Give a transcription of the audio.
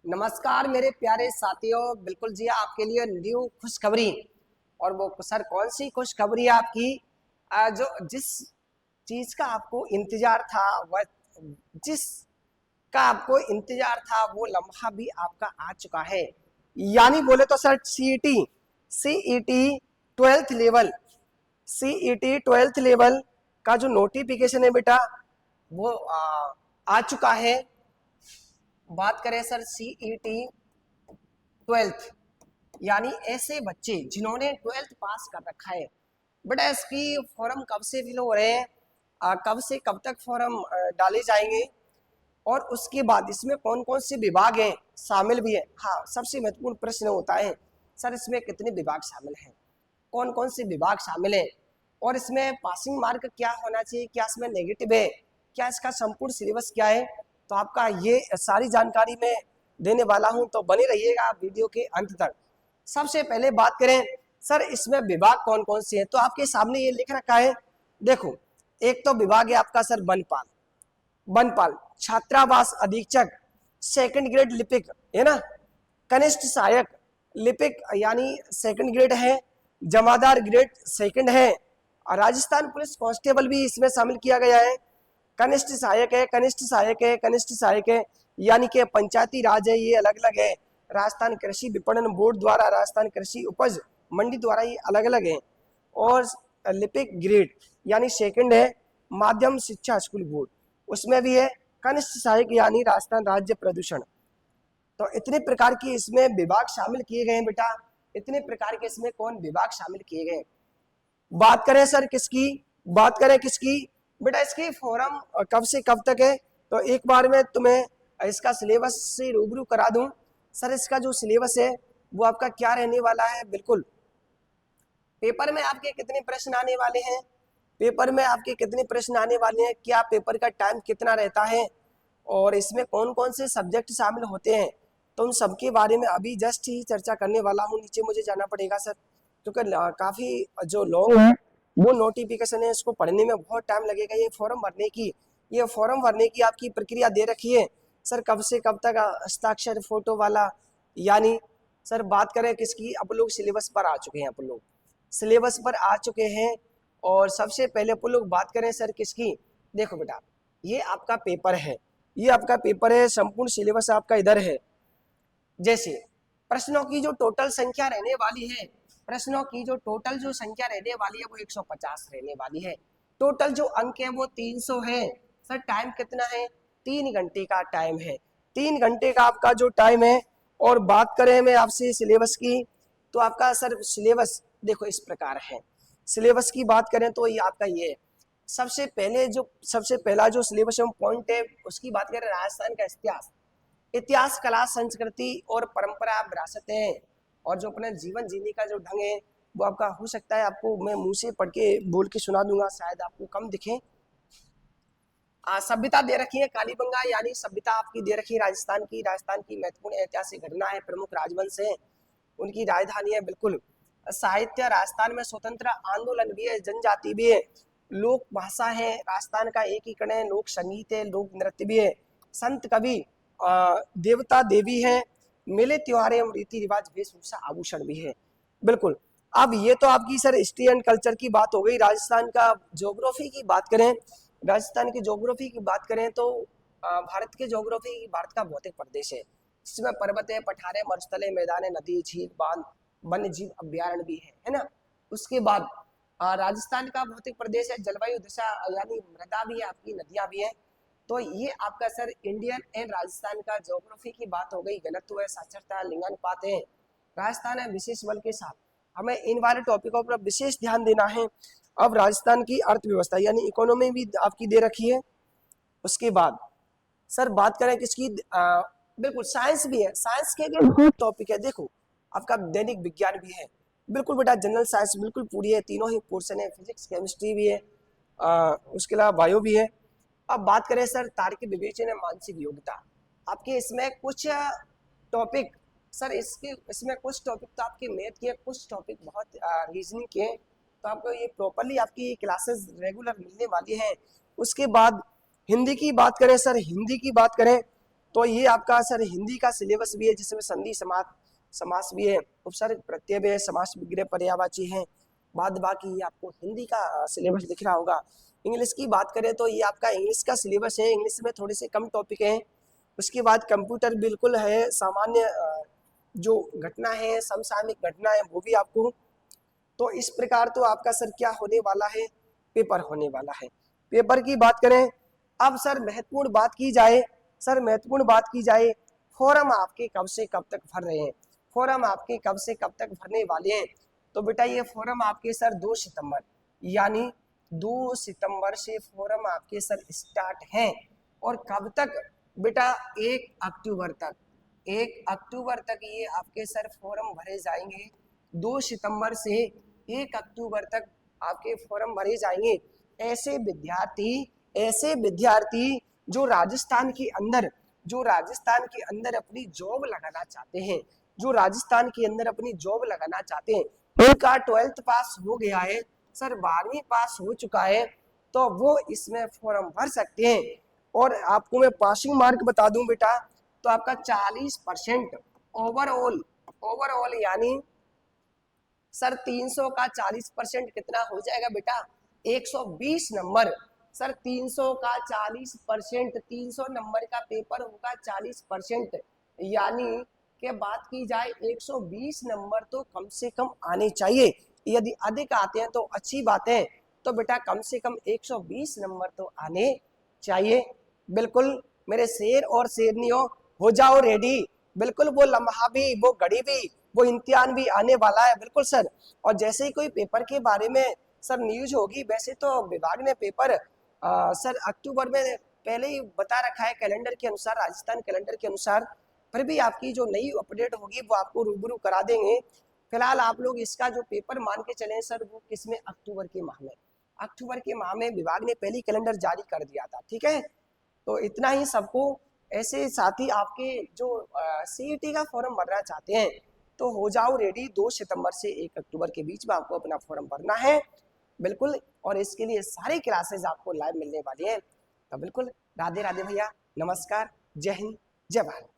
नमस्कार मेरे प्यारे साथियों, बिल्कुल जी आपके लिए न्यू खुशखबरी। और वो सर कौन सी खुशखबरी है आपकी? जो जिस चीज का आपको इंतजार था, वह जिस का आपको इंतजार था वो लम्हा भी आपका आ चुका है। यानी बोले तो sir CET 12th level CET 12th level का जो नोटिफिकेशन है बेटा, वो आ चुका है। बात करें सर सीईटी 12th, यानी ऐसे बच्चे जिन्होंने 12th पास कर रखा है। बेटा इसकी फॉर्म कब से फिल हो रहे हैं, कब से कब तक फॉर्म डाले जाएंगे, और उसके बाद इसमें कौन कौन से विभाग हैं शामिल भी है। हाँ, सबसे महत्वपूर्ण प्रश्न होता है सर इसमें कितने विभाग शामिल हैं, कौन कौन से विभाग शामिल हैं, और इसमें पासिंग मार्क क्या होना चाहिए, क्या इसमें नेगेटिव है, क्या इसका संपूर्ण सिलेबस क्या है। तो आपका ये सारी जानकारी मैं देने वाला हूं, तो बने रहिएगा आप वीडियो के अंत तक। सबसे पहले बात करें सर इसमें विभाग कौन कौन से हैं, तो आपके सामने ये लिख रखा है। देखो, एक तो विभाग है आपका सर वनपाल छात्रावास अधीक्षक, सेकंड ग्रेड लिपिक है ना, कनिष्ठ सहायक लिपिक यानी सेकंड ग्रेड है, जमादार ग्रेड सेकंड है, और राजस्थान पुलिस कांस्टेबल भी इसमें शामिल किया गया है। कनिष्ठ सहायक है, कनिष्ठ सहायक है, कनिष्ठ सहायक है, यानी कि पंचायती राज है, ये अलग अलग है। राजस्थान कृषि विपणन बोर्ड द्वारा, राजस्थान कृषि उपज मंडी द्वारा ये अलग अलग है। और लिपिक ग्रेड यानी सेकंड है, माध्यम शिक्षा स्कूल बोर्ड उसमें भी है। कनिष्ठ सहायक यानी राजस्थान राज्य प्रदूषण। तो इतने प्रकार के इसमें विभाग शामिल किए गए हैं बेटा, इतने प्रकार के इसमें कौन विभाग शामिल किए गए। बात करें सर किसकी, बात करें किसकी बेटा, इसकी फॉर्म कब से कब तक है, तो एक बार मैं तुम्हें इसका सिलेबस से रूबरू करा दूं। सर इसका जो सिलेबस है वो आपका क्या रहने वाला है। बिल्कुल, पेपर में आपके कितने प्रश्न आने वाले हैं, पेपर में आपके कितने प्रश्न आने वाले हैं, क्या पेपर का टाइम कितना रहता है, और इसमें कौन कौन से सब्जेक्ट शामिल होते हैं, तो उन सबके बारे में अभी जस्ट ही चर्चा करने वाला हूँ। नीचे मुझे जाना पड़ेगा सर, क्योंकि काफ़ी जो लोग हैं वो नोटिफिकेशन है इसको पढ़ने में बहुत टाइम लगेगा। ये फॉर्म भरने की आपकी प्रक्रिया दे रखी है सर, कब से कब तक हस्ताक्षर फोटो वाला। यानी सर बात करें किसकी, अब लोग सिलेबस पर आ चुके हैं, अपन लोग सिलेबस पर आ चुके हैं। और सबसे पहले अपन लोग बात करें सर किसकी, देखो बेटा ये आपका पेपर है, ये आपका पेपर है, संपूर्ण सिलेबस आपका इधर है। जैसे प्रश्नों की जो टोटल संख्या रहने वाली है, प्रश्नों की जो टोटल जो संख्या रहने वाली है वो 150 रहने वाली है। टोटल जो अंक है वो 300 है। सर टाइम कितना है, 3 घंटे का टाइम है, 3 घंटे का आपका जो टाइम है। और बात करें मैं आपसे सिलेबस की, तो आपका सर सिलेबस देखो इस प्रकार है। सिलेबस की बात करें तो ये आपका ये है। सबसे पहला जो सिलेबस पॉइंट है उसकी बात करें, राजस्थान का इतिहास कला संस्कृति और परंपरा विरासतें, और जो अपने जीवन जीने का जो ढंग है वो आपका हो सकता है, आपको मैं मुंह से पढ़ के बोल के सुना दूंगा, शायद आपको कम दिखे। सभ्यता दे रखी है कालीबंगा, यानी सभ्यता आपकी दे रखी है राजस्थान की महत्वपूर्ण ऐतिहासिक घटना है, प्रमुख राजवंश है, उनकी राजधानी है। बिल्कुल, साहित्य राजस्थान में स्वतंत्र आंदोलन भी है, जनजाति भी है, लोक भाषा है राजस्थान का एकीकरण है, लोक संगीत है, लोक नृत्य भी है, संत कवि देवता देवी है, मेले त्योहार एवं रीति रिवाज वेशभूषा आभूषण भी है। बिल्कुल, अब ये तो आपकी सर हिस्ट्री एंड कल्चर की बात हो गई। राजस्थान का ज्योग्राफी की बात करें, राजस्थान की ज्योग्राफी की बात करें तो भारत के ज्योग्राफी भारत का भौतिक प्रदेश है, जिसमें पर्वत है, पठारे, मरुस्थल है, मैदान है, नदी, झील, बांध, वन्य जीव अभ्यारण्य भी है ना। उसके बाद राजस्थान का भौतिक प्रदेश है, जलवायु दिशा यानी मृदा भी है, आपकी नदियां भी है। तो ये आपका सर इंडियन एंड राजस्थान का ज्योग्राफी की बात हो गई। घनत्व है, साक्षरता, लिंगानुपात है, राजस्थान है विशेष बल के साथ, हमें इन वाले टॉपिकों पर विशेष ध्यान देना है। अब राजस्थान की अर्थव्यवस्था यानी इकोनॉमी भी आपकी दे रखी है। उसके बाद सर बात करें किसकी, बिल्कुल साइंस भी है, साइंस के भी टॉपिक है। देखो आपका दैनिक विज्ञान भी है, बिल्कुल बेटा जनरल साइंस बिल्कुल पूरी है, तीनों ही पोर्शन है, फिजिक्स केमिस्ट्री भी है, उसके अलावा बायो भी है। अब बात करें सर तार्किक विवेचन है, मानसिक योग्यता, आपके इसमें कुछ टॉपिक सर इसमें कुछ टॉपिक तो आपके मैथ के, कुछ टॉपिक बहुत रीजनिंग के, तो आपको ये प्रॉपरली आपकी क्लासेस रेगुलर मिलने वाली है। उसके बाद हिंदी की बात करें सर, हिंदी की बात करें तो ये आपका सर हिंदी का सिलेबस भी है, जिसमें संधि समास भी है, उपसर्ग प्रत्यय भी है, समास विग्रह पर्यायवाची है। बाद बाकी आपको हिंदी का सिलेबस दिख रहा होगा। इंग्लिश की बात करें तो ये आपका इंग्लिश का सिलेबस है, इंग्लिश में थोड़े से कम टॉपिक हैं। उसके बाद कंप्यूटर बिल्कुल है, सामान्य जो घटना है, समसामयिक घटना है, वो भी आपको। तो इस प्रकार तो आपका सर क्या होने वाला है, पेपर होने वाला है। पेपर की बात करें अब सर, महत्वपूर्ण बात की जाए, सर महत्वपूर्ण बात की जाए, फॉर्म आपके कब से कब तक भर रहे हैं, फॉर्म आपके कब से कब तक भरने वाले हैं। तो बेटा ये फॉर्म आपके सर 2 सितंबर, यानी 2 सितंबर से फॉर्म आपके सर स्टार्ट हैं। और कब तक बेटा, 1 अक्टूबर तक, 1 अक्टूबर तक ये आपके सर फॉर्म भरे जाएंगे। 2 सितंबर से 1 अक्टूबर तक आपके फॉर्म भरे जाएंगे। ऐसे विद्यार्थी जो राजस्थान के अंदर अपनी जॉब लगाना चाहते हैं, जो राजस्थान के अंदर अपनी जॉब लगाना चाहते हैं, उनका 12th पास हो गया है सर, 12वीं पास हो चुका है, तो वो इसमें फॉर्म भर सकते हैं। और आपको मैं पासिंग मार्क बता दूं बेटा, तो आपका 40% ओवरऑल यानी सर 300 का 40% कितना हो जाएगा बेटा, 120 नंबर। सर 300 का 40%, 300 नंबर का पेपर होगा 40%, यानी के बात की जाए 120 नंबर तो कम से कम आने चाहिए। यदि अधिक आते हैं तो अच्छी बात है, तो बेटा कम से कम 120 नंबर तो आने चाहिए। बिल्कुल मेरे शेर और शेरनियों, हो जाओ रेडी। बिल्कुल वो लम्हा भी, वो घड़ी भी, वो इम्तिहान भी आने वाला है। बिल्कुल सर, और जैसे ही कोई पेपर के बारे में सर न्यूज होगी, वैसे तो विभाग ने पेपर सर अक्टूबर में पहले ही बता रखा है कैलेंडर के अनुसार, राजस्थान कैलेंडर के अनुसार। फिर भी आपकी जो नई अपडेट होगी वो आपको रूबरू करा देंगे। फिलहाल आप लोग इसका जो पेपर मान के चले सर, वो किसमें, अक्टूबर के माह में, अक्टूबर के माह में विभाग ने पहली कैलेंडर जारी कर दिया था। ठीक है, तो इतना ही सबको। ऐसे साथ ही आपके जो सीईटी का फॉर्म भरना चाहते हैं, तो हो जाओ रेडी। 2 सितंबर से 1 अक्टूबर के बीच में आपको अपना फॉर्म भरना है। बिल्कुल, और इसके लिए सारी क्लासेज आपको लाइव मिलने वाली हैं। तो बिल्कुल राधे राधे भैया, नमस्कार, जय हिंद, जय भारत।